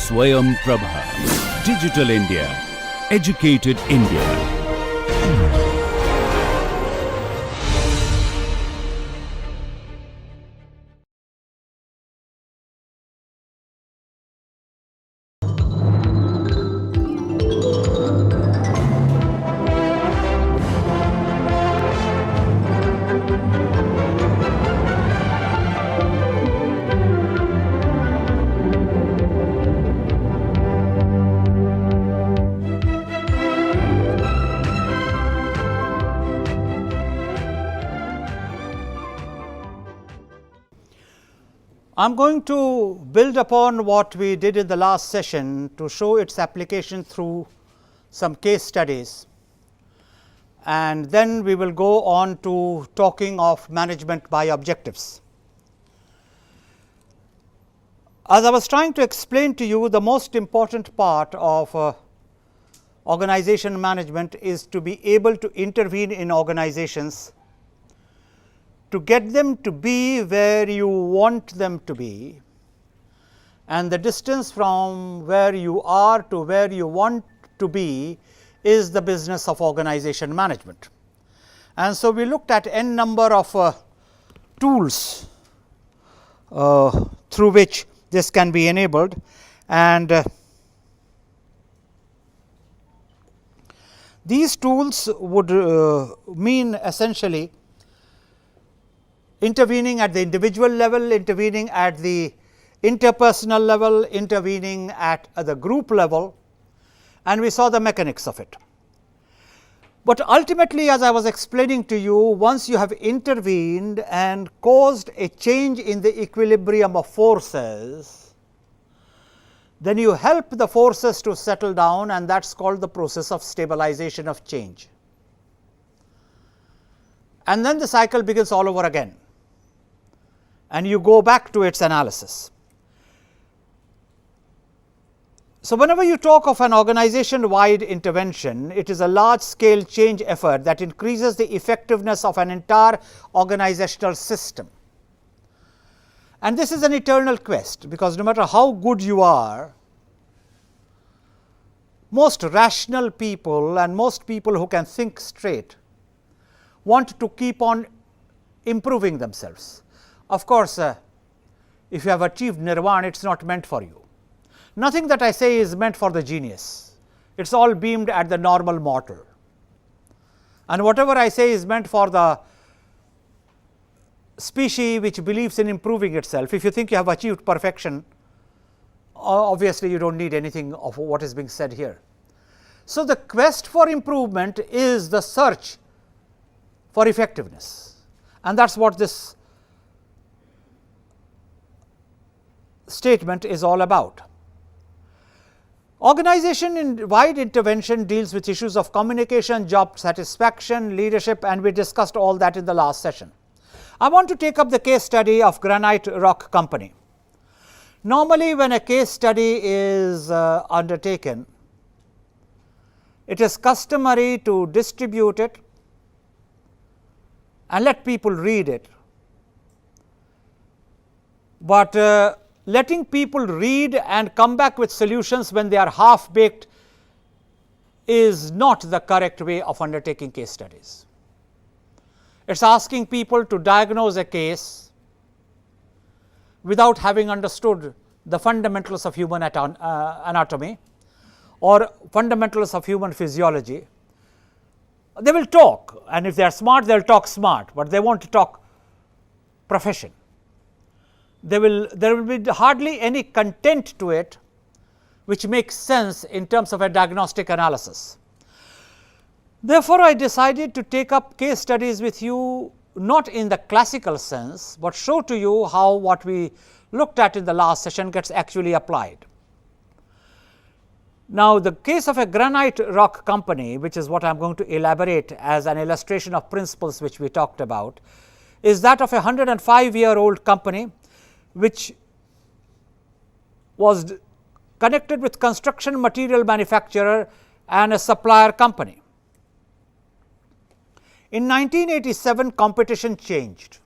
Swayam Prabha. Digital India. Educated India. I am going to build upon what we did in the last session to show its application through some case studies, and then we will go on to talking of management by objectives. As I was trying to explain to you, the most important part of organization management is to be able to intervene in organizations to get them to be where you want them to be, and the distance from where you are to where you want to be is the business of organization management. And so, we looked at n number of tools through which this can be enabled, and these tools would mean essentially intervening at the individual level, intervening at the interpersonal level, intervening at the group level, and we saw the mechanics of it. But ultimately, as I was explaining to you, once you have intervened and caused a change in the equilibrium of forces, then you help the forces to settle down, and that is called the process of stabilization of change. And then the cycle begins all over again, and you go back to its analysis. So, whenever you talk of an organization wide intervention, it is a large scale change effort that increases the effectiveness of an entire organizational system. And this is an eternal quest, because no matter how good you are, most rational people and most people who can think straight want to keep on improving themselves. Of course, if you have achieved nirvana, it is not meant for you. Nothing that I say is meant for the genius, it is all beamed at the normal mortal. And whatever I say is meant for the species which believes in improving itself. If you think you have achieved perfection, obviously you do not need anything of what is being said here. So, the quest for improvement is the search for effectiveness, and that is what this statement is all about. Organization wide intervention deals with issues of communication, job satisfaction, leadership, and we discussed all that in the last session. I want to take up the case study of Granite Rock Company. Normally, when a case study is undertaken, it is customary to distribute it and let people read it, but letting people read and come back with solutions when they are half baked is not the correct way of undertaking case studies. It is asking people to diagnose a case without having understood the fundamentals of human anatomy or fundamentals of human physiology. They will talk, and if they are smart, they will talk smart, but they want to talk profession. There will be hardly any content to it which makes sense in terms of a diagnostic analysis. Therefore, I decided to take up case studies with you, not in the classical sense, but show to you how what we looked at in the last session gets actually applied. Now, the case of a Granite Rock Company, which is what I am going to elaborate as an illustration of principles which we talked about, is that of a 105-year-old company which was connected with construction material manufacturer and a supplier company. In 1987, competition changed.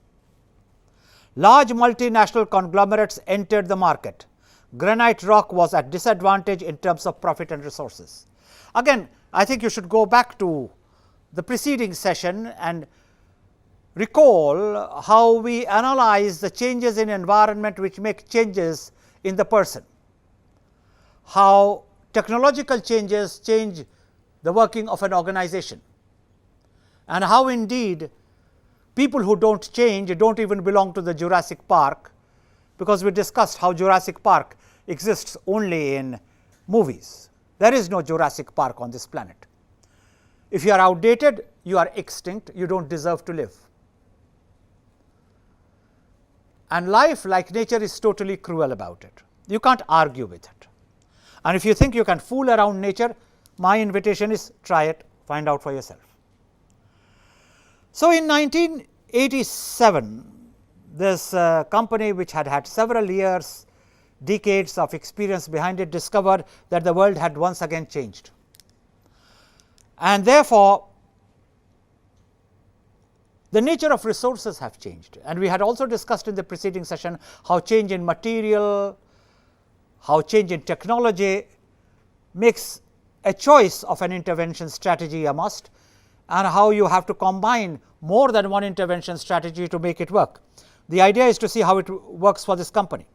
Large multinational conglomerates entered the market. granite rock was at disadvantage in terms of profit and resources. Again, I think you should go back to the preceding session and recall how we analyze the changes in environment which make changes in the person, how technological changes change the working of an organization, and how indeed people who do not change do not even belong to the Jurassic Park, because we discussed how Jurassic Park exists only in movies. There is no Jurassic Park on this planet. If you are outdated, you are extinct, you do not deserve to live. And life, like nature, is totally cruel about it. You can't argue with it. And if you think you can fool around nature, my invitation is try it, find out for yourself. So, in 1987, this company which had had several years, decades of experience behind it, discovered that the world had once again changed. And therefore, the nature of resources have changed. And we had also discussed in the preceding session how change in material, how change in technology makes a choice of an intervention strategy a must, and how you have to combine more than one intervention strategy to make it work. The idea is to see how it works for this company.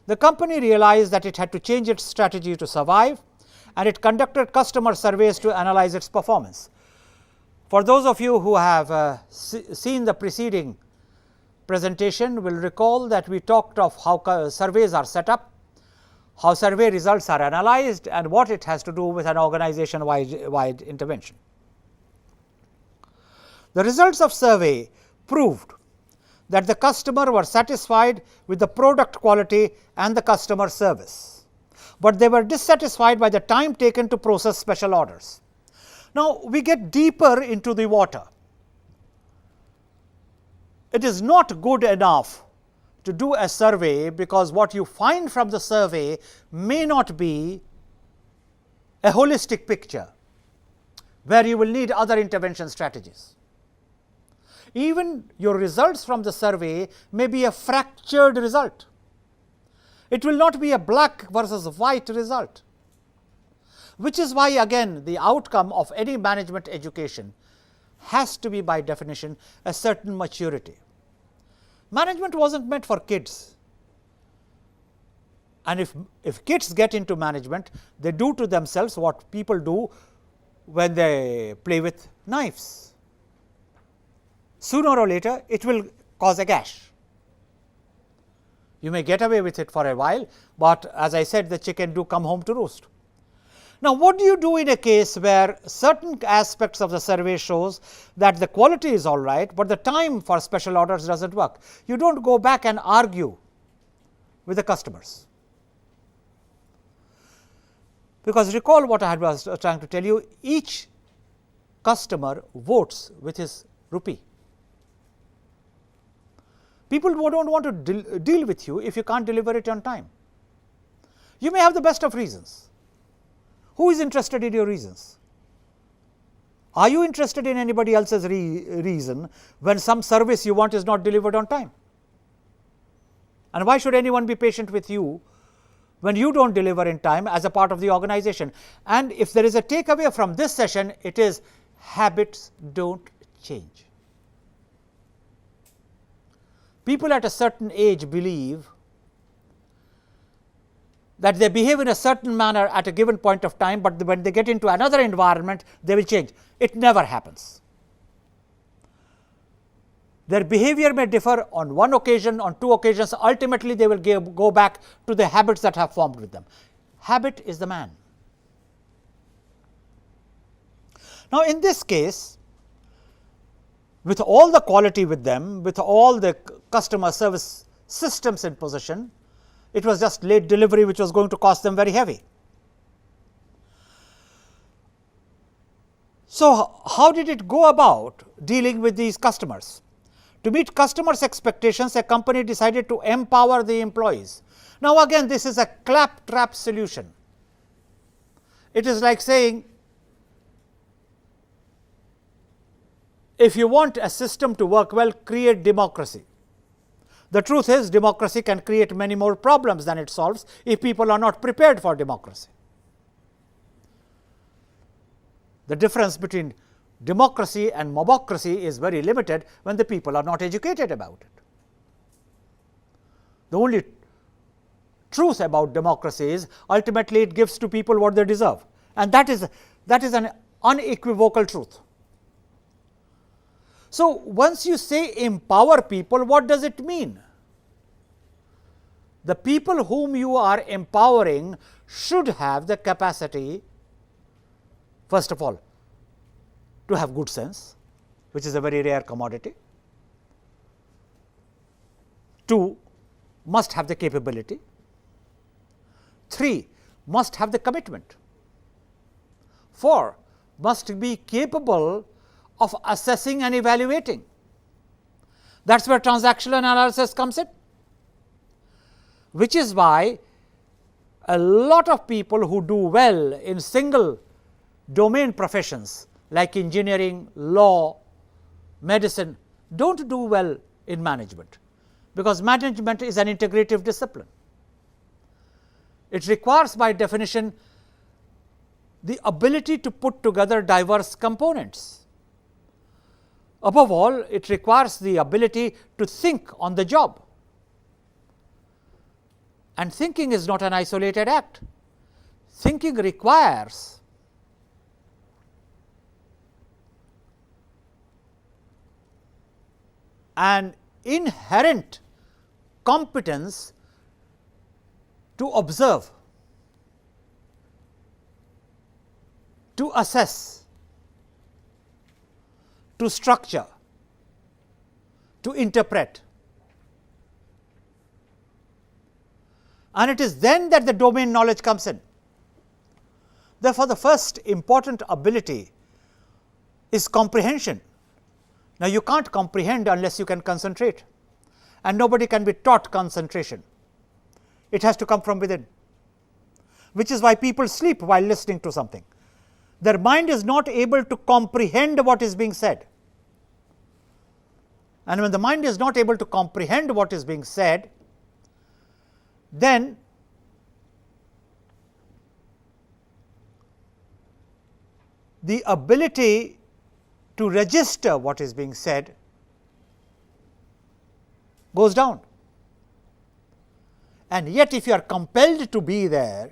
The company realized that it had to change its strategy to survive, and it conducted customer surveys to analyze its performance. For those of you who have seen the preceding presentation will recall that we talked of how surveys are set up, how survey results are analyzed, and what it has to do with an organization wide intervention. The results of survey proved that the customer were satisfied with the product quality and the customer service, but they were dissatisfied by the time taken to process special orders. Now, we get deeper into the water. It is not good enough to do a survey, because what you find from the survey may not be a holistic picture, where you will need other intervention strategies. Even your results from the survey may be a fractured result. It will not be a black versus white result, which is why again the outcome of any management education has to be by definition a certain maturity. Management was not meant for kids, and if kids get into management, they do to themselves what people do when they play with knives. Sooner or later it will cause a gash. You may get away with it for a while, but as I said, the chicken do come home to roost. Now, what do you do in a case where certain aspects of the survey shows that the quality is all right, but the time for special orders does not work? You do not go back and argue with the customers, because recall what I was trying to tell you, each customer votes with his rupee. People do not want to deal with you if you can't deliver it on time. You may have the best of reasons. Who is interested in your reasons? Are you interested in anybody else's reason when some service you want is not delivered on time? And why should anyone be patient with you when you do not deliver in time as a part of the organization? And if there is a takeaway from this session, it is habits do not change. People at a certain age believe that they behave in a certain manner at a given point of time, but when they get into another environment, they will change. It never happens. Their behavior may differ on one occasion, on two occasions. Ultimately, they will go back to the habits that have formed with them. Habit is the man. Now, in this case, with all the quality with them, with all the customer service systems in position, it was just late delivery which was going to cost them very heavy. So, how did it go about dealing with these customers? To meet customers' expectations, a company decided to empower the employees. Now, again, this is a claptrap solution. It is like saying, if you want a system to work well, create democracy. The truth is, democracy can create many more problems than it solves if people are not prepared for democracy. The difference between democracy and mobocracy is very limited when the people are not educated about it. The only truth about democracy is ultimately it gives to people what they deserve, and that is an unequivocal truth. So, once you say empower people, what does it mean? The people whom you are empowering should have the capacity, first of all, to have good sense, which is a very rare commodity. 2, must have the capability. 3, must have the commitment. 4, must be capable of assessing and evaluating. That is where transactional analysis comes in, which is why a lot of people who do well in single domain professions like engineering, law, medicine do not do well in management, because management is an integrative discipline. It requires by definition the ability to put together diverse components. Above all, it requires the ability to think on the job. And thinking is not an isolated act. Thinking requires an inherent competence to observe, to assess, to structure, to interpret. And it is then that the domain knowledge comes in. Therefore, the first important ability is comprehension. Now, you can't comprehend unless you can concentrate, and nobody can be taught concentration. It has to come from within, which is why people sleep while listening to something. Their mind is not able to comprehend what is being said. And when the mind is not able to comprehend what is being said, then the ability to register what is being said goes down. And yet, if you are compelled to be there,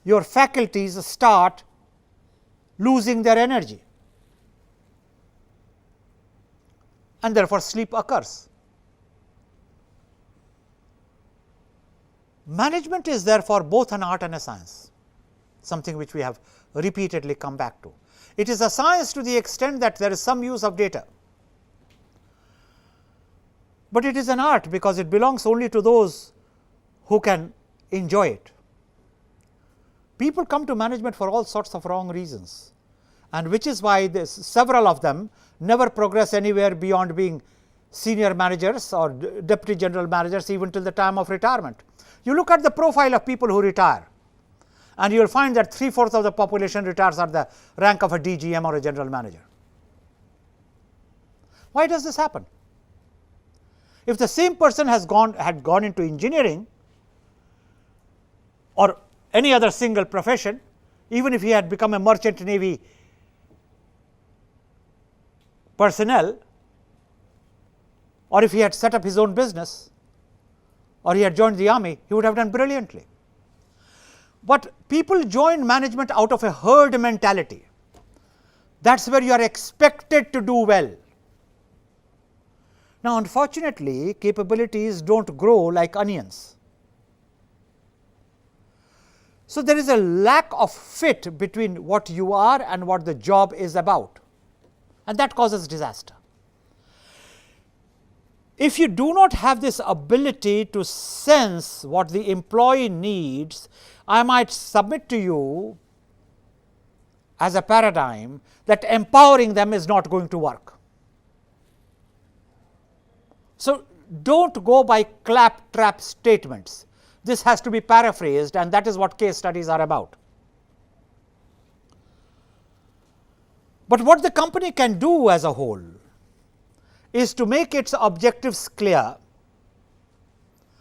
your faculties start losing their energy, and therefore, sleep occurs. Management is therefore both an art and a science, something which we have repeatedly come back to. It is a science to the extent that there is some use of data, but it is an art because it belongs only to those who can enjoy it. People come to management for all sorts of wrong reasons, and which is why several of them never progress anywhere beyond being senior managers or deputy general managers even till the time of retirement. You look at the profile of people who retire, and you will find that 3/4 of the population retires at the rank of a DGM or a general manager. Why does this happen? If the same person had gone into engineering or any other single profession, even if he had become a merchant navy personnel, or if he had set up his own business, or he had joined the army, he would have done brilliantly. But people join management out of a herd mentality. That is where you are expected to do well. Now, unfortunately, capabilities do not grow like onions. So, there is a lack of fit between what you are and what the job is about, and that causes disaster. If you do not have this ability to sense what the employee needs, I might submit to you as a paradigm that empowering them is not going to work. So, do not go by claptrap statements. This has to be paraphrased, and that is what case studies are about. But what the company can do as a whole is to make its objectives clear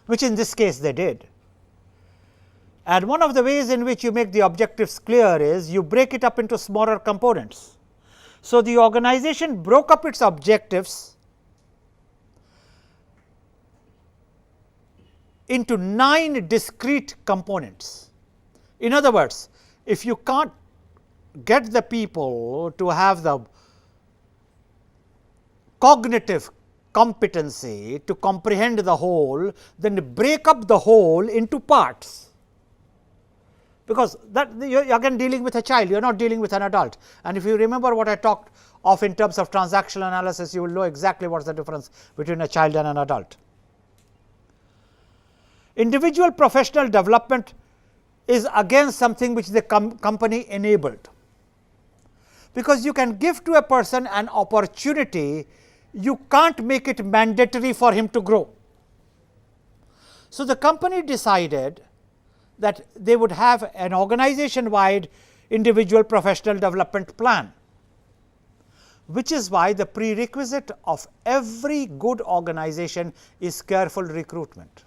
which in this case they did. And one of the ways in which you make the objectives clear is you break it up into smaller components. So, the organization broke up its objectives into 9 discrete components. In other words, if you can't get the people to have the cognitive competency to comprehend the whole, then break up the whole into parts. Because that you are again dealing with a child, you are not dealing with an adult. And if you remember what I talked of in terms of transactional analysis, you will know exactly what is the difference between a child and an adult. Individual professional development is again something which the company enabled, because you can give to a person an opportunity, you can't make it mandatory for him to grow. So, the company decided that they would have an organization wide individual professional development plan, which is why the prerequisite of every good organization is careful recruitment.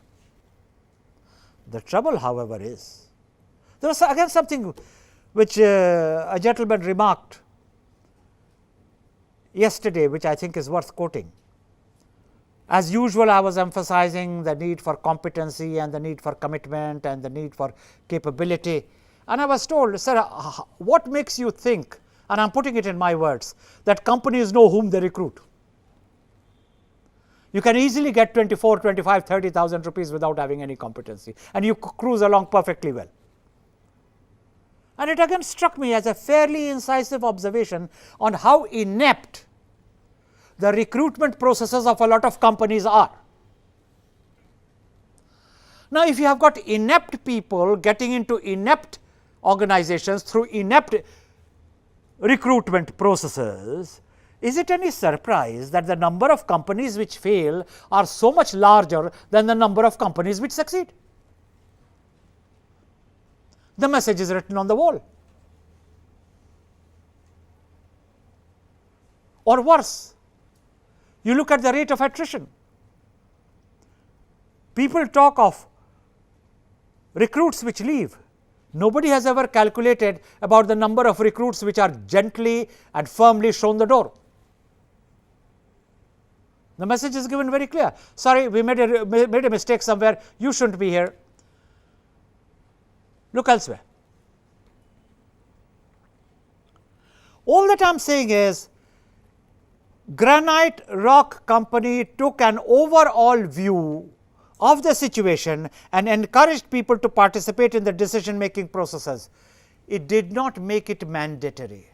The trouble, however, is there was again something which a gentleman remarked yesterday, which I think is worth quoting. As usual, I was emphasizing the need for competency and the need for commitment and the need for capability. And I was told, sir, what makes you think, and I am putting it in my words, that companies know whom they recruit? You can easily get 24, 25, 30,000 rupees without having any competency, and you cruise along perfectly well. And it again struck me as a fairly incisive observation on how inept the recruitment processes of a lot of companies are. Now, if you have got inept people getting into inept organizations through inept recruitment processes, is it any surprise that the number of companies which fail are so much larger than the number of companies which succeed? The message is written on the wall. Or worse, you look at the rate of attrition. People talk of recruits which leave. Nobody has ever calculated about the number of recruits which are gently and firmly shown the door. The message is given very clear. Sorry, we made a mistake somewhere. You shouldn't be here. Look elsewhere. All that I am saying is, Granite Rock Company took an overall view of the situation and encouraged people to participate in the decision making processes. It did not make it mandatory.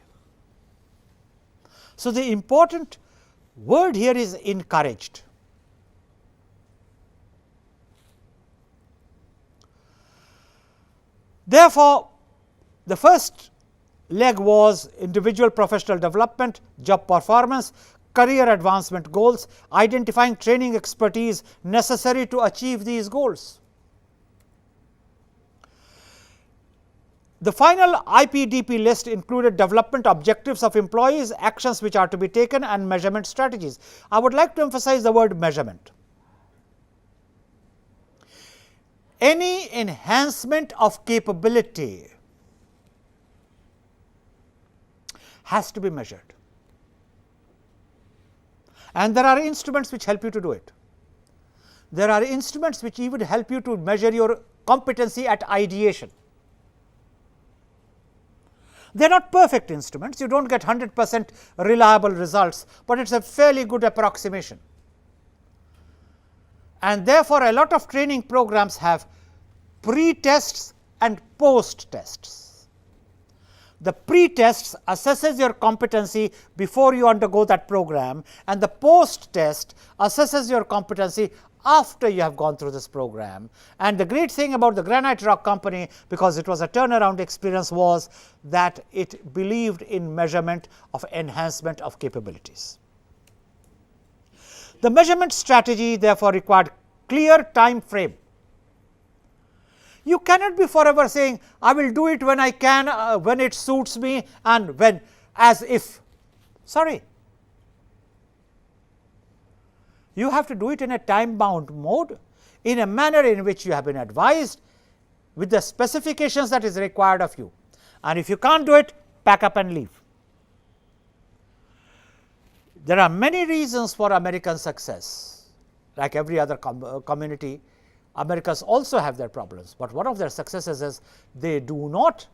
So, the important word here is encouraged. Therefore, the first leg was individual professional development, job performance, career advancement goals, identifying training expertise necessary to achieve these goals. The final IPDP list included development objectives of employees, actions which are to be taken, and measurement strategies. I would like to emphasize the word measurement. Any enhancement of capability has to be measured, and there are instruments which help you to do it. There are instruments which even help you to measure your competency at ideation. They are not perfect instruments, you do not get 100% reliable results, but it is a fairly good approximation. And therefore, a lot of training programs have pre-tests and post-tests. The pre-test assesses your competency before you undergo that program, and the post-test assesses your competency after you have gone through this program. And the great thing about the Granite Rock Company, because it was a turnaround experience, was that it believed in measurement of enhancement of capabilities. The measurement strategy therefore required clear time frame. You cannot be forever saying, I will do it when I can, when it suits me, and when, as if. Sorry. You have to do it in a time bound mode. in a manner in which you have been advised with the specifications that is required of you, and if you can't do it, pack up and leave. There are many reasons for American success. Like every other community, Americans also have their problems, but one of their successes is they do not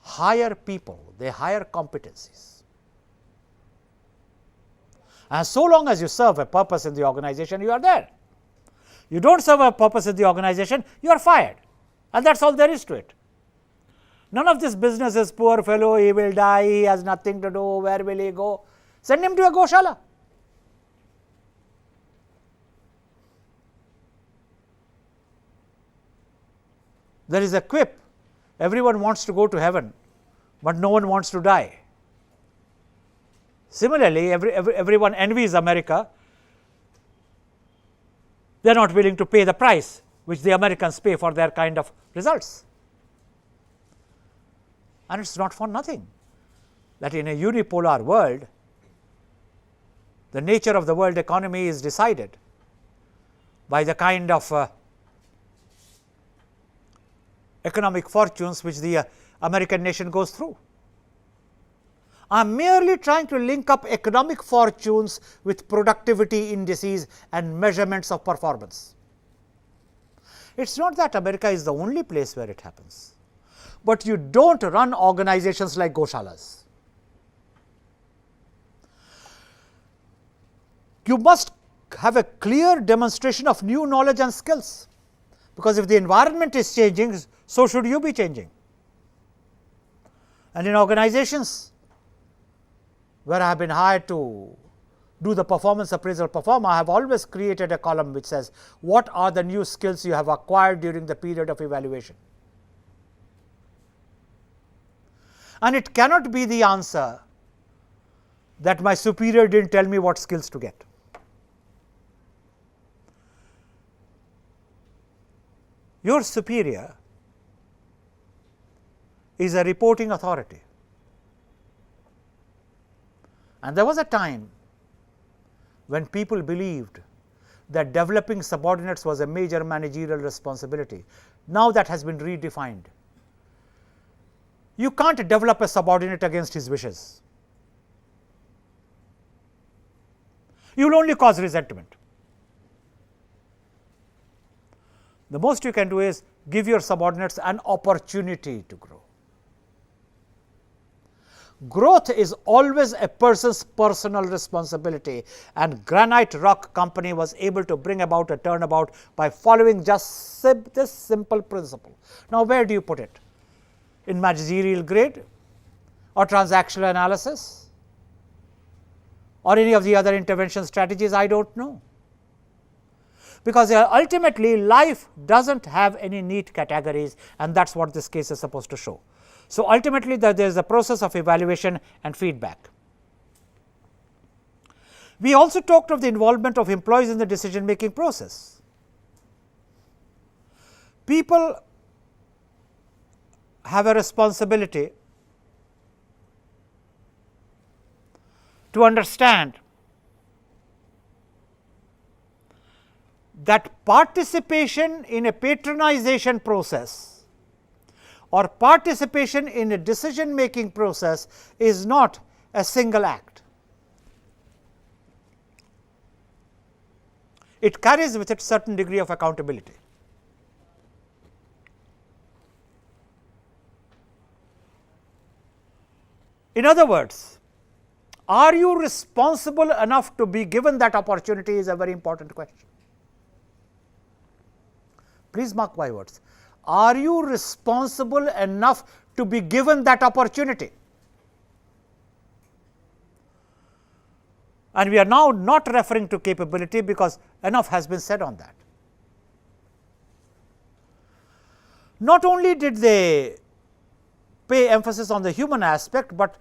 hire people, they hire competencies. And so long as you serve a purpose in the organization, you are there. You do not serve a purpose in the organization, you are fired, and that is all there is to it. None of this business is poor fellow, he will die, he has nothing to do, where will he go? Send him to a Goshala. There is a quip, everyone wants to go to heaven, but no one wants to die. Similarly, everyone envies America, they are not willing to pay the price which the Americans pay for their kind of results. And it is not for nothing that in a unipolar world, the nature of the world economy is decided by the kind of economic fortunes which the American nation goes through. I am merely trying to link up economic fortunes with productivity indices and measurements of performance. It is not that America is the only place where it happens, but you do not run organizations like Goshalas. You must have a clear demonstration of new knowledge and skills, because if the environment is changing, so should you be changing. And in organizations where I have been hired to do the performance appraisal I have always created a column which says, what are the new skills you have acquired during the period of evaluation? And it cannot be the answer that my superior did not tell me what skills to get. Your superior is a reporting authority. And there was a time when people believed that developing subordinates was a major managerial responsibility. Now that has been redefined. You can't develop a subordinate against his wishes. You will only cause resentment. The most you can do is give your subordinates an opportunity to grow. Growth is always a person's personal responsibility, and Granite Rock Company was able to bring about a turnabout by following just this simple principle. Now, where do you put it? In managerial grade or transactional analysis or any of the other intervention strategies? I do not know, because ultimately life does not have any neat categories, and that is what this case is supposed to show. So, ultimately there is a process of evaluation and feedback. We also talked of the involvement of employees in the decision making process. People have a responsibility to understand that participation in a patronization process or participation in a decision making process is not a single act. It carries with it certain degree of accountability. In other words, are you responsible enough to be given that opportunity is a very important question. Please mark my words. Are you responsible enough to be given that opportunity? And we are now not referring to capability, because enough has been said on that. Not only did they pay emphasis on the human aspect, but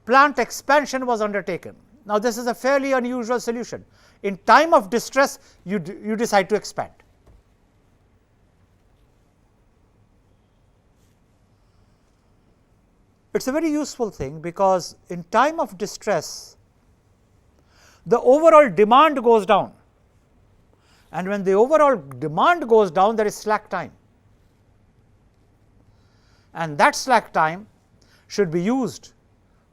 plant expansion was undertaken. Now, this is a fairly unusual solution. In time of distress, you decide to expand. It is a very useful thing, because in time of distress, the overall demand goes down And when the overall demand goes down, there is slack time. And that slack time should be used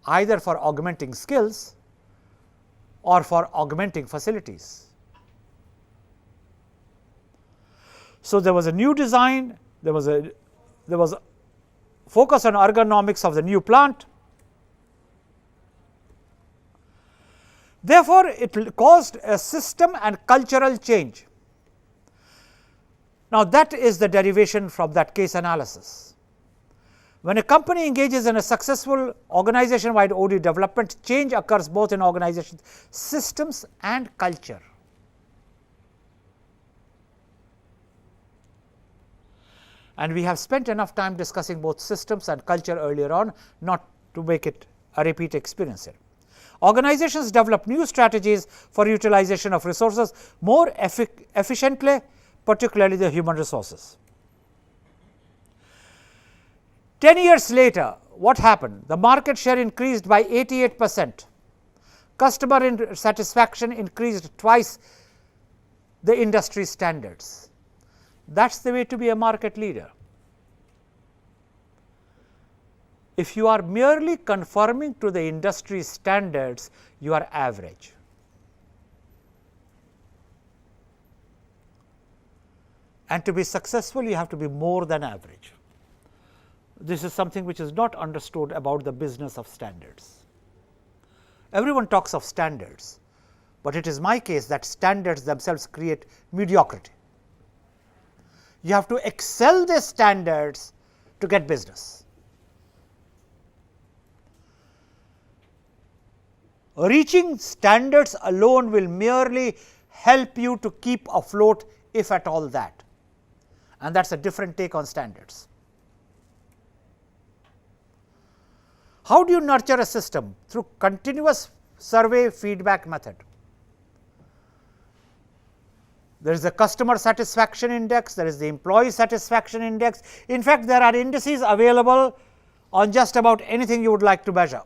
either for augmenting skills or for augmenting facilities. So, there was a new design, there was a focus on ergonomics of the new plant. Therefore, it caused a system and cultural change. Now, that is the derivation from that case analysis. When a company engages in a successful organization-wide OD development, change occurs both in organization systems and culture. And we have spent enough time discussing both systems and culture earlier on, not to make it a repeat experience here. Organizations develop new strategies for utilization of resources more efficiently, particularly the human resources. 10 years later, what happened? The market share increased by 88%. Customer satisfaction increased twice the industry standards. That is the way to be a market leader. If you are merely conforming to the industry standards, you are average. And to be successful, you have to be more than average. This is something which is not understood about the business of standards. Everyone talks of standards, but it is my case that standards themselves create mediocrity. You have to excel the standards to get business. Reaching standards alone will merely help you to keep afloat, if at all that, and that is a different take on standards. How do you nurture a system? Through continuous survey feedback method. There is the customer satisfaction index, there is the employee satisfaction index. In fact, there are indices available on just about anything you would like to measure.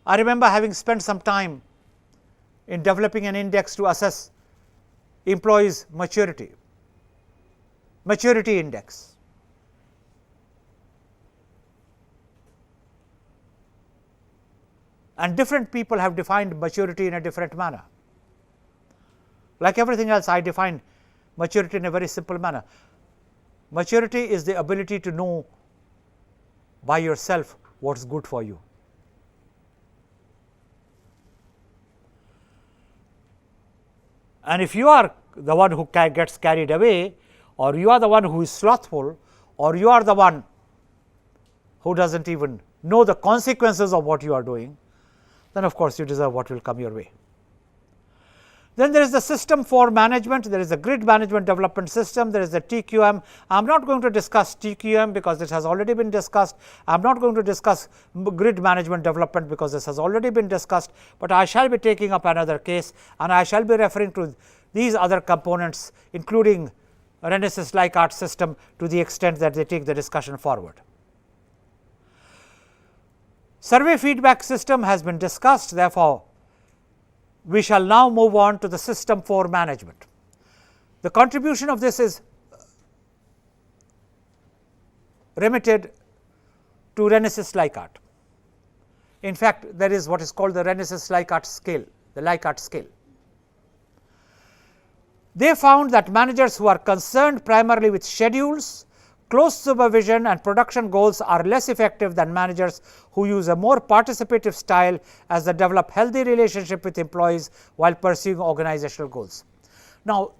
I remember having spent some time in developing an index to assess employees' maturity index. And different people have defined maturity in a different manner. Like everything else, I define maturity in a very simple manner. Maturity is the ability to know by yourself what is good for you. And if you are the one who gets carried away, or you are the one who is slothful, or you are the one who does not even know the consequences of what you are doing, then of course, you deserve what will come your way. Then there is the system for management, there is the grid management development system, there is the TQM. I am not going to discuss TQM because this has already been discussed. I am not going to discuss grid management development because this has already been discussed, but I shall be taking up another case and I shall be referring to these other components, including Renesas-Likert system, to the extent that they take the discussion forward. Survey feedback system has been discussed, therefore, we shall now move on to the system for management. The contribution of this is remitted to Renesas-Likert. In fact, there is what is called the Renesas-Likert scale, the Likert scale. They found that managers who are concerned primarily with schedules, close supervision and production goals are less effective than managers who use a more participative style as they develop healthy relationship with employees while pursuing organizational goals. Now,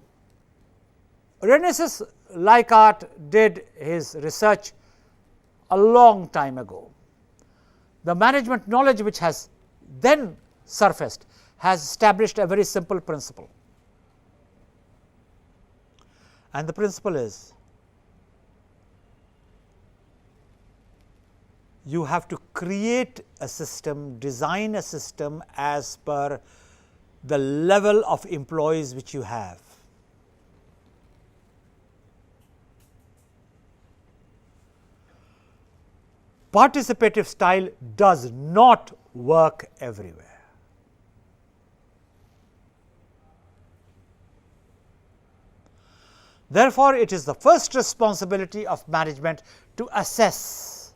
Renesas-Likert did his research a long time ago. The management knowledge which has then surfaced has established a very simple principle, and the principle is you have to create a system, design a system as per the level of employees which you have. Participative style does not work everywhere. Therefore, it is the first responsibility of management to assess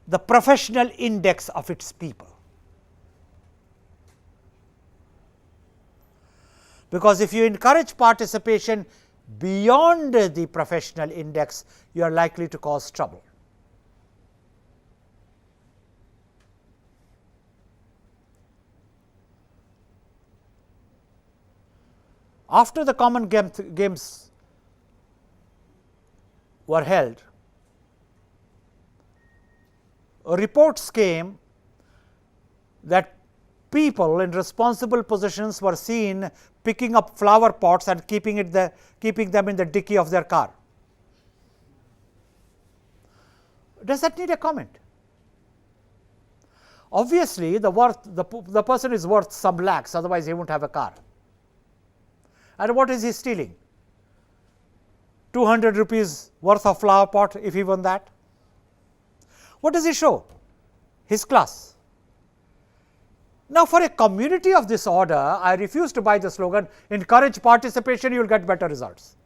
the professional index of its people. Because if you encourage participation beyond the professional index, you are likely to cause trouble. After the common games were held, reports came that people in responsible positions were seen picking up flower pots and keeping them in the dicky of their car. Does that need a comment? Obviously, the person is worth some lakhs, otherwise he won't have a car. And what is he stealing? 200 rupees worth of flower pot, if even that. What does he show? His class. Now, for a community of this order, I refuse to buy the slogan, encourage participation, you will get better results.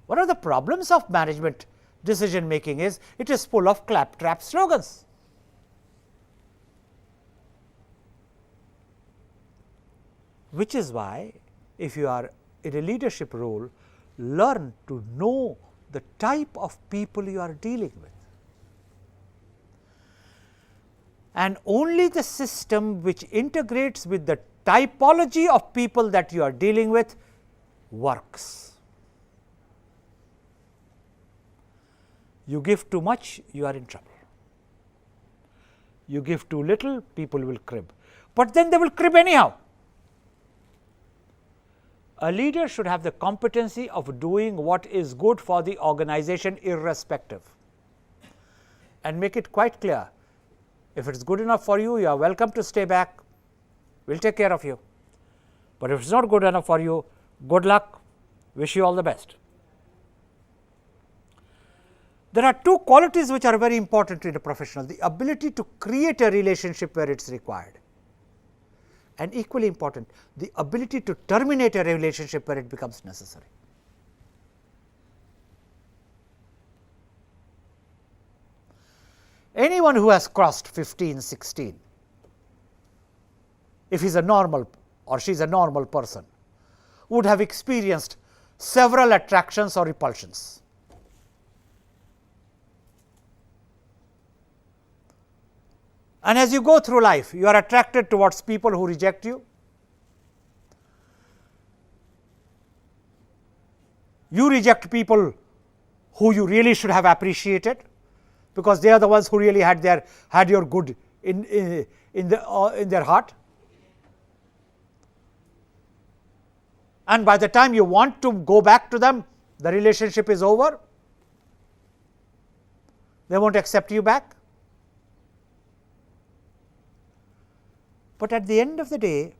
One of the problems of management decision making is, it is full of claptrap slogans. Which is why, if you are in a leadership role, learn to know the type of people you are dealing with. And only the system which integrates with the typology of people that you are dealing with works. You give too much, you are in trouble. You give too little, people will crib. But then they will crib anyhow. A leader should have the competency of doing what is good for the organization irrespective, and make it quite clear. If it is good enough for you, you are welcome to stay back, we will take care of you. But if it is not good enough for you, good luck, wish you all the best. There are two qualities which are very important in a professional: the ability to create a relationship where it is required, and equally important, the ability to terminate a relationship where it becomes necessary. Anyone who has crossed 15, 16, if he is a normal or she is a normal person, would have experienced several attractions or repulsions. And as you go through life, you are attracted towards people who reject you. You reject people who you really should have appreciated, because they are the ones who really had your good in their heart. And by the time you want to go back to them, the relationship is over. They won't accept you back. But at the end of the day,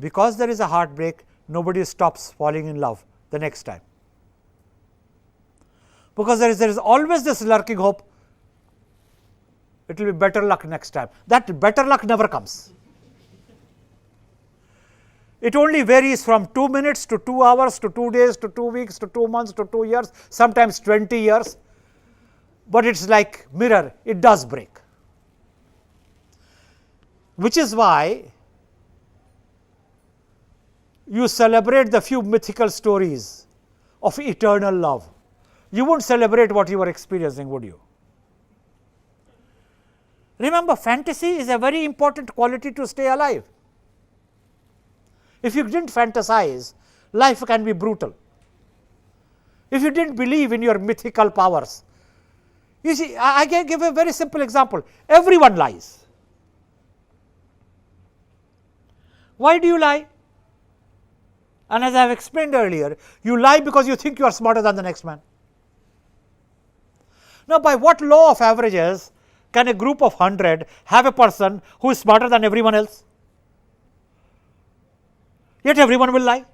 because there is a heartbreak, nobody stops falling in love the next time. Because there is always this lurking hope, it will be better luck next time. That better luck never comes. It only varies from 2 minutes to 2 hours to 2 days to 2 weeks to 2 months to 2 years, sometimes 20 years. But it is like mirror, it does break. Which is why you celebrate the few mythical stories of eternal love. You won't celebrate what you were experiencing, would you? Remember, fantasy is a very important quality to stay alive. If you didn't fantasize, life can be brutal. If you didn't believe in your mythical powers, you see, I can give a very simple example. Everyone lies. Why do you lie? And as I have explained earlier, you lie because you think you are smarter than the next man. Now, by what law of averages can a group of 100 have a person who is smarter than everyone else? Yet everyone will lie.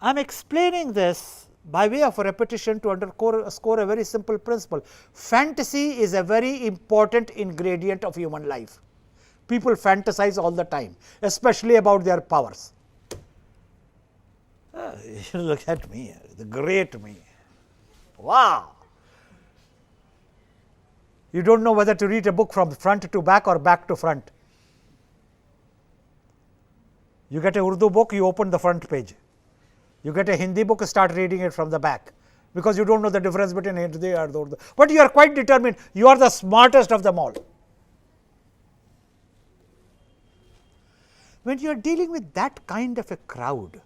I am explaining this by way of a repetition to underscore a very simple principle. Fantasy is a very important ingredient of human life. People fantasize all the time, especially about their powers. Look at me, the great me. Wow! You don't know whether to read a book from front to back or back to front. You get a Urdu book, you open the front page. You get a Hindi book, start reading it from the back, because you don't know the difference between Hindi and Urdu. But you are quite determined, you are the smartest of them all. When you are dealing with that kind of a crowd,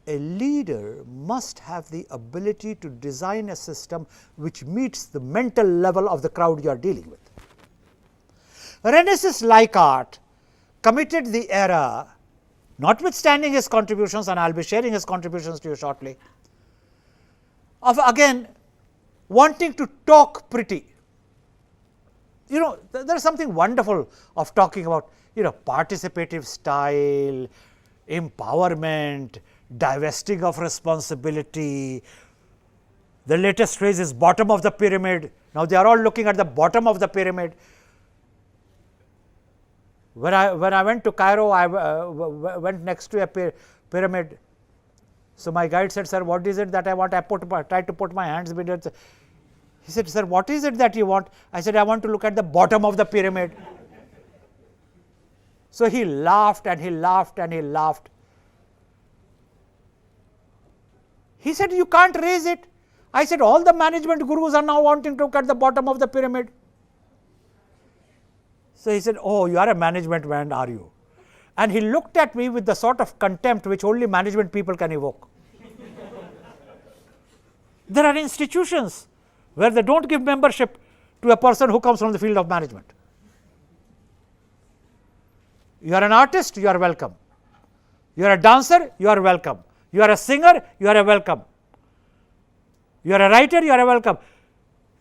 a leader must have the ability to design a system which meets the mental level of the crowd you are dealing with. Renesas Leichhardt committed the error, notwithstanding his contributions, and I will be sharing his contributions to you shortly, of again wanting to talk pretty. You know, there is something wonderful of talking about, participative style, empowerment, divesting of responsibility. The latest phrase is bottom of the pyramid. Now, they are all looking at the bottom of the pyramid. When I went to Cairo, I went next to a pyramid. So, my guide said, sir, what is it that I want? I tried to put my hands between it. He said, sir, what is it that you want? I said, I want to look at the bottom of the pyramid. So, he laughed and he laughed and he laughed. He said, you can't raise it. I said, all the management gurus are now wanting to look at the bottom of the pyramid. So, he said, oh, you are a management man, are you? And he looked at me with the sort of contempt which only management people can evoke. There are institutions where they don't give membership to a person who comes from the field of management. You are an artist, you are welcome. You are a dancer, you are welcome. You are a singer, you are a welcome. You are a writer, you are a welcome.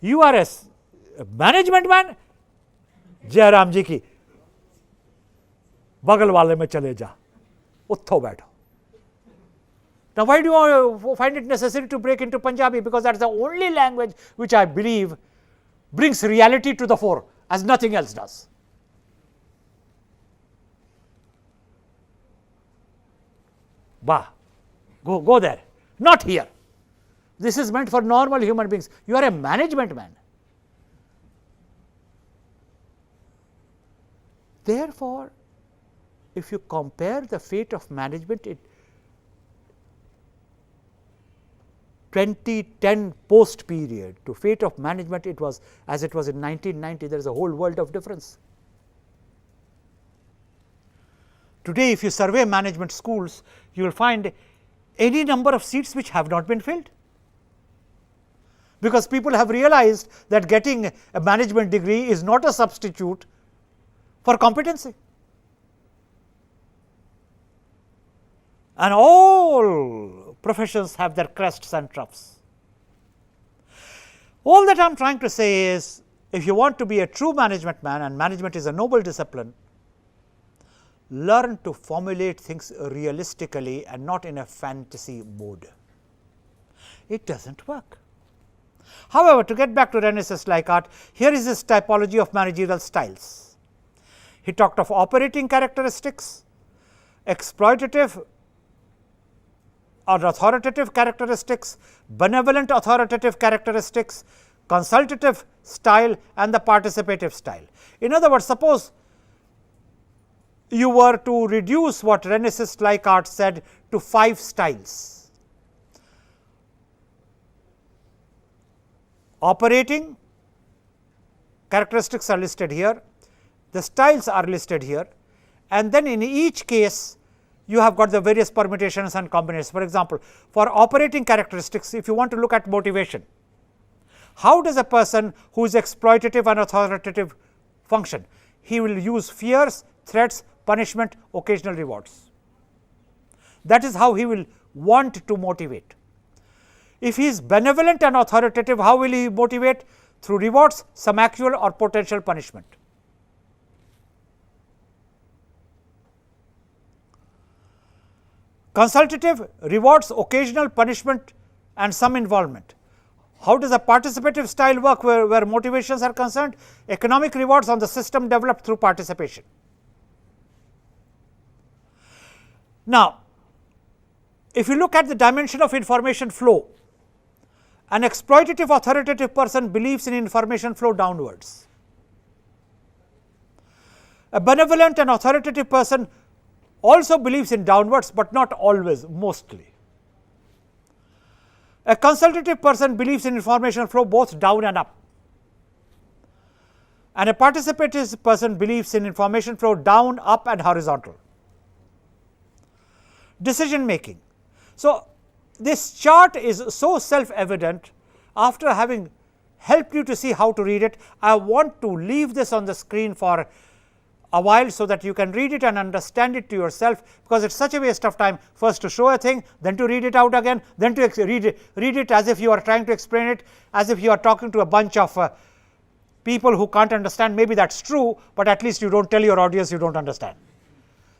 You are a management man, Jairam जी की बगल वाले में चले जा, उठो बैठो. Now, why do you find it necessary to break into Punjabi? Because that is the only language which I believe brings reality to the fore, as nothing else does. Bah, go there, not here. This is meant for normal human beings. You are a management man. Therefore, if you compare the fate of management in 2010 post period to fate of management, it was as it was in 1990, there is a whole world of difference. Today, if you survey management schools, you will find any number of seats which have not been filled, because people have realized that getting a management degree is not a substitute for competency. And all professions have their crests and troughs. All that I am trying to say is, if you want to be a true management man, and management is a noble discipline, learn to formulate things realistically and not in a fantasy mode. It does not work. However, to get back to Renesas Leichhardt, here is his typology of managerial styles. He talked of operating characteristics, exploitative or authoritative characteristics, benevolent authoritative characteristics, consultative style, and the participative style. In other words, suppose you were to reduce what Renesas Leichhardt said to 5 styles. Operating characteristics are listed here, the styles are listed here, and then in each case you have got the various permutations and combinations. For example, for operating characteristics, if you want to look at motivation, how does a person who is exploitative and authoritative function? He will use fears, threats, punishment, occasional rewards. That is how he will want to motivate. If he is benevolent and authoritative, how will he motivate? Through rewards, some actual or potential punishment. Consultative, rewards, occasional punishment, and some involvement. How does a participative style work where motivations are concerned? Economic rewards on the system developed through participation. Now, if you look at the dimension of information flow, an exploitative authoritative person believes in information flow downwards. A benevolent and authoritative person also believes in downwards, but not always, mostly. A consultative person believes in information flow both down and up. And a participative person believes in information flow down, up and horizontal. Decision making. So, this chart is so self-evident. After having helped you to see how to read it, I want to leave this on the screen for a while so that you can read it and understand it to yourself, because it's such a waste of time first to show a thing, then to read it out again, then to read it as if you are trying to explain it, as if you are talking to a bunch of people who can't understand. Maybe that's true, but at least you don't tell your audience you don't understand.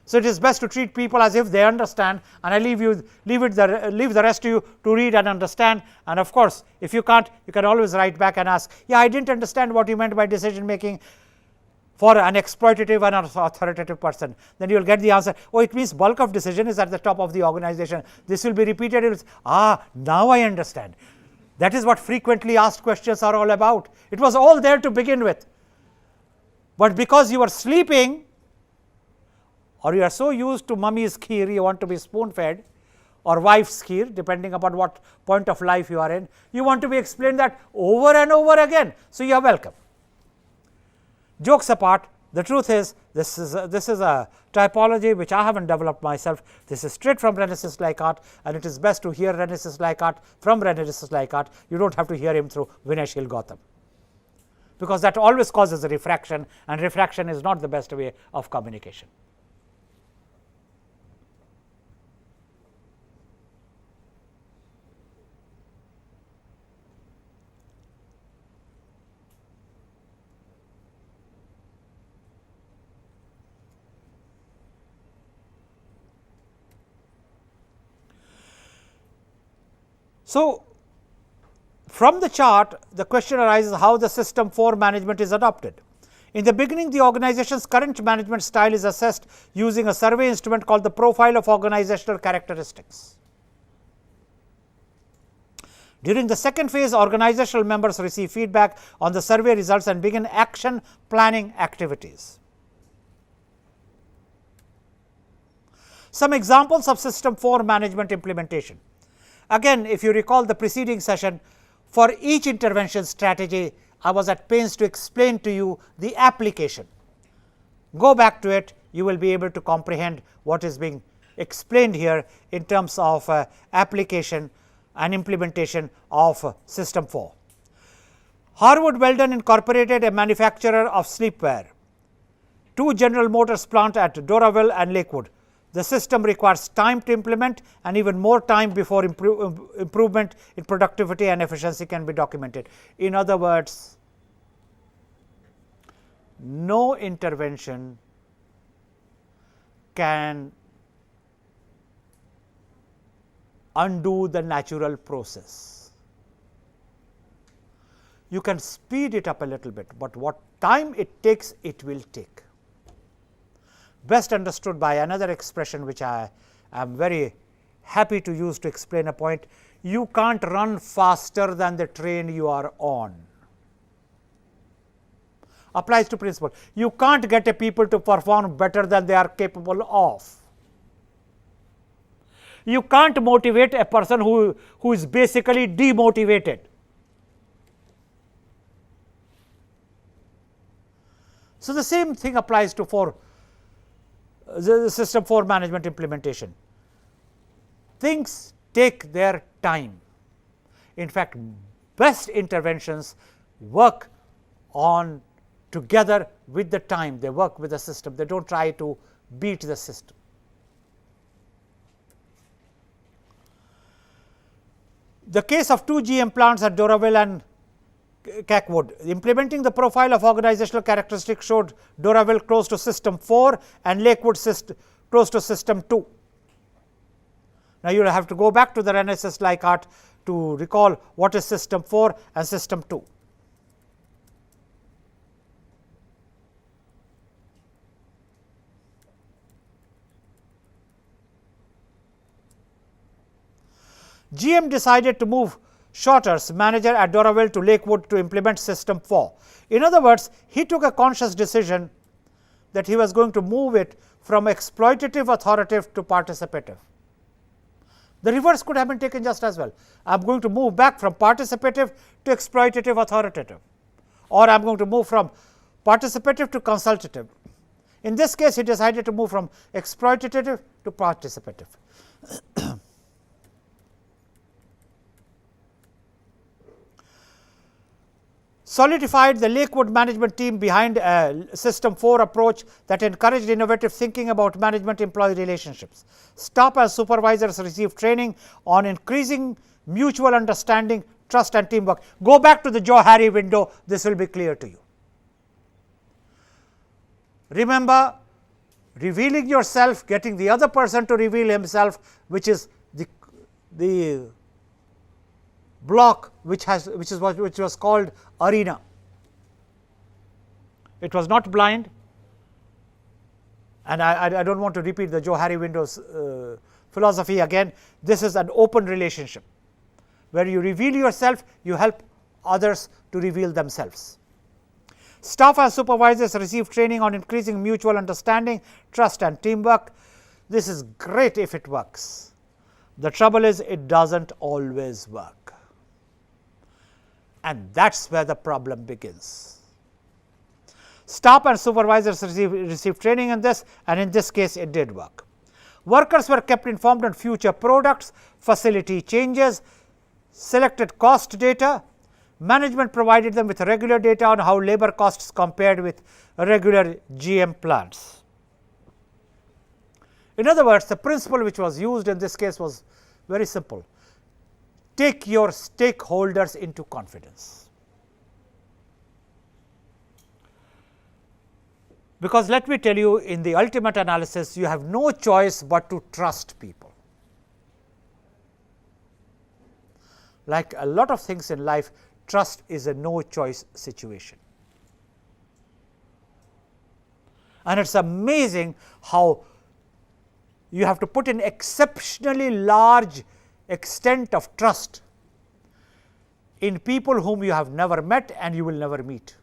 So, it is best to treat people as if they understand, and I leave the rest to you to read and understand. And of course, if you can't, you can always write back and ask, yeah, I didn't understand what you meant by decision making for an exploitative and an authoritative person. Then you will get the answer, oh, it means bulk of decision is at the top of the organization. This will be repeated. Now I understand. That is what frequently asked questions are all about. It was all there to begin with, but because you were sleeping, or you are so used to mummy's kheer, you want to be spoon fed, or wife's kheer, depending upon what point of life you are in, you want to be explained that over and over again. So, you are welcome. Jokes apart, the truth is this is a typology which I haven't developed myself. This is straight from Renaissance-like art, and it is best to hear Renaissance-like art from Renaissance-like art. You don't have to hear him through Vinay Gautam, because that always causes a refraction, and refraction is not the best way of communication. So, from the chart, the question arises how the system 4 management is adopted. In the beginning, the organization's current management style is assessed using a survey instrument called the Profile of Organizational Characteristics. During the second phase, organizational members receive feedback on the survey results and begin action planning activities. Some examples of system 4 management implementation. Again, if you recall the preceding session, for each intervention strategy, I was at pains to explain to you the application. Go back to it, you will be able to comprehend what is being explained here in terms of application and implementation of system 4. Harwood Weldon Incorporated, a manufacturer of sleepwear. 2 General Motors plant at Doraville and Lakewood. The system requires time to implement, and even more time before improvement in productivity and efficiency can be documented. In other words, no intervention can undo the natural process. You can speed it up a little bit, but what time it takes, it will take. Best understood by another expression which I am very happy to use to explain a point. You can't run faster than the train you are on. Applies to principle. You can't get a people to perform better than they are capable of. You can't motivate a person who is basically demotivated. So, the same thing applies to the system 4 management implementation. Things take their time. In fact, best interventions work on together with the time, they work with the system, they don't try to beat the system. The case of 2 GM plants at Doraville and Lakewood. Implementing the profile of organizational characteristics showed Doraville close to system 4 and Lakewood close to system 2. Now, you will have to go back to the Renaissance-like art to recall what is system 4 and system 2. GM decided to move Shorter's manager at Doraville to Lakewood to implement System 4. In other words, he took a conscious decision that he was going to move it from exploitative authoritative to participative. The reverse could have been taken just as well. I am going to move back from participative to exploitative authoritative, or I am going to move from participative to consultative. In this case, he decided to move from exploitative to participative. Solidified the Lakewood management team behind a System 4 approach that encouraged innovative thinking about management-employee relationships. Staff and supervisors received training on increasing mutual understanding, trust and teamwork. Go back to the Joe Harry window, this will be clear to you. Remember, revealing yourself, getting the other person to reveal himself, which is the block which was called arena. It was not blind, and I do not want to repeat the Joe Harry Windows philosophy again. This is an open relationship where you reveal yourself, you help others to reveal themselves. Staff and supervisors receive training on increasing mutual understanding, trust and teamwork. This is great if it works. The trouble is, it does not always work, and that is where the problem begins. Staff and supervisors receive training in this, and in this case it did work. Workers were kept informed on future products, facility changes, selected cost data. Management provided them with regular data on how labor costs compared with regular GM plants. In other words, the principle which was used in this case was very simple. Take your stakeholders into confidence. Because let me tell you, in the ultimate analysis, you have no choice but to trust people. Like a lot of things in life, trust is a no choice situation. And it is amazing how you have to put in exceptionally large extent of trust in people whom you have never met and you will never meet,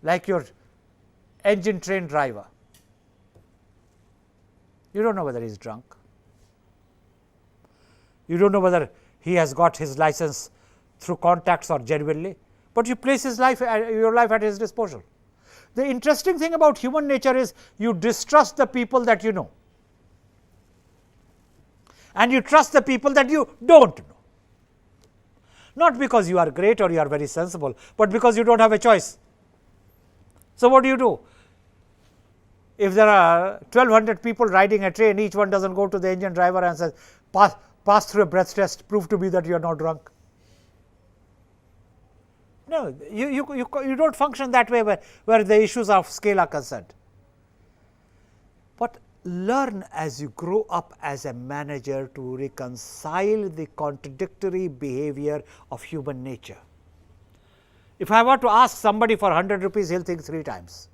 like your engine train driver. You do not know whether he is drunk, you do not know whether he has got his license through contacts or genuinely, but you place your life at his disposal. The interesting thing about human nature is you distrust the people that you know, and you trust the people that you do not know, not because you are great or you are very sensible, but because you do not have a choice. So, what do? If there are 1200 people riding a train, each one does not go to the engine driver and says, pass through a breath test, prove to me that you are not drunk. No, you do not function that way where the issues of scale are concerned. But learn as you grow up as a manager to reconcile the contradictory behavior of human nature. If I were to ask somebody for 100 rupees, he will think 3 times.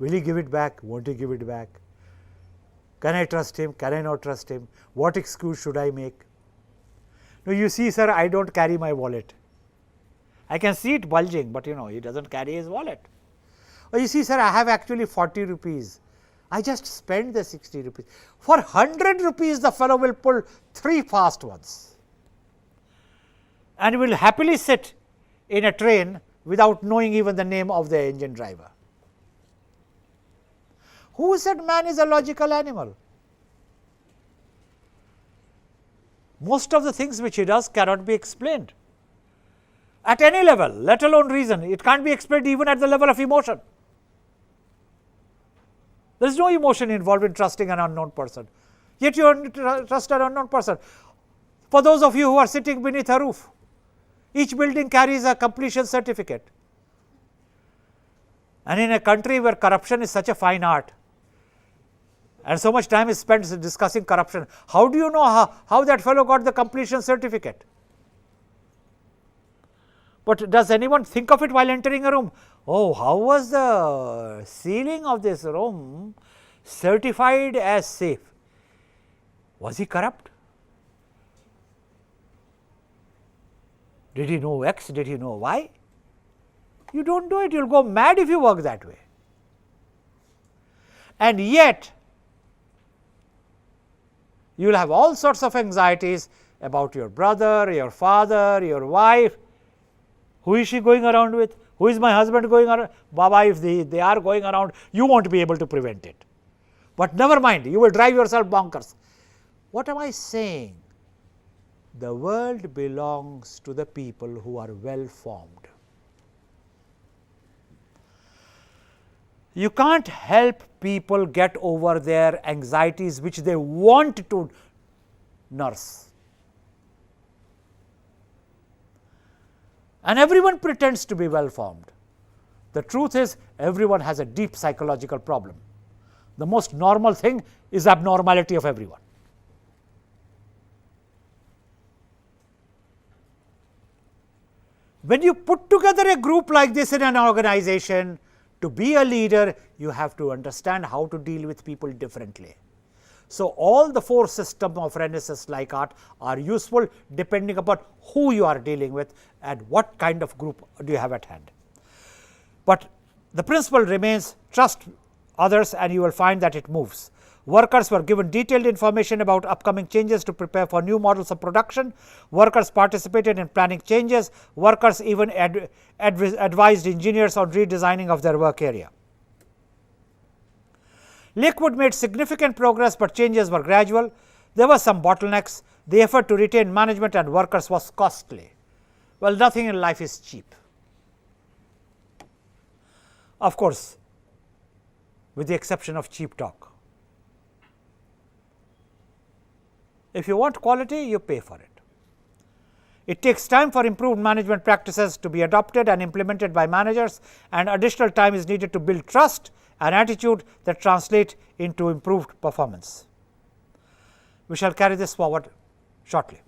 Will he give it back? Won't he give it back? Can I trust him? Can I not trust him? What excuse should I make? No, you see, sir, I do not carry my wallet. I can see it bulging, but he does not carry his wallet. Or you see, sir, I have actually 40 rupees. I just spent the 60 rupees. For 100 rupees, the fellow will pull 3 fast ones and will happily sit in a train without knowing even the name of the engine driver. Who said man is a logical animal? Most of the things which he does cannot be explained at any level, let alone reason. It can't be explained even at the level of emotion. There is no emotion involved in trusting an unknown person, yet you trust an unknown person. For those of you who are sitting beneath a roof, each building carries a completion certificate. And in a country where corruption is such a fine art, and so much time is spent discussing corruption, how do you know how that fellow got the completion certificate? But does anyone think of it while entering a room? Oh, how was the ceiling of this room certified as safe? Was he corrupt? Did he know X? Did he know Y? You don't do it, you will go mad if you work that way. And yet, you will have all sorts of anxieties about your brother, your father, your wife. Who is she going around with? Who is my husband going around? Baba, if they are going around, you won't be able to prevent it. But never mind, you will drive yourself bonkers. What am I saying? The world belongs to the people who are well formed. You can't help people get over their anxieties which they want to nurse. And everyone pretends to be well formed. The truth is, everyone has a deep psychological problem. The most normal thing is abnormality of everyone. When you put together a group like this in an organization, to be a leader, you have to understand how to deal with people differently. So, all the 4 systems of Renaissance-like art are useful depending upon who you are dealing with and what kind of group do you have at hand. But the principle remains, trust others and you will find that it moves. Workers were given detailed information about upcoming changes to prepare for new models of production. Workers participated in planning changes. Workers even advised engineers on redesigning of their work area. Lakewood made significant progress, but changes were gradual. There were some bottlenecks. The effort to retain management and workers was costly. Well, nothing in life is cheap. Of course, with the exception of cheap talk. If you want quality, you pay for it. It takes time for improved management practices to be adopted and implemented by managers, and additional time is needed to build trust and attitude that translate into improved performance. We shall carry this forward shortly.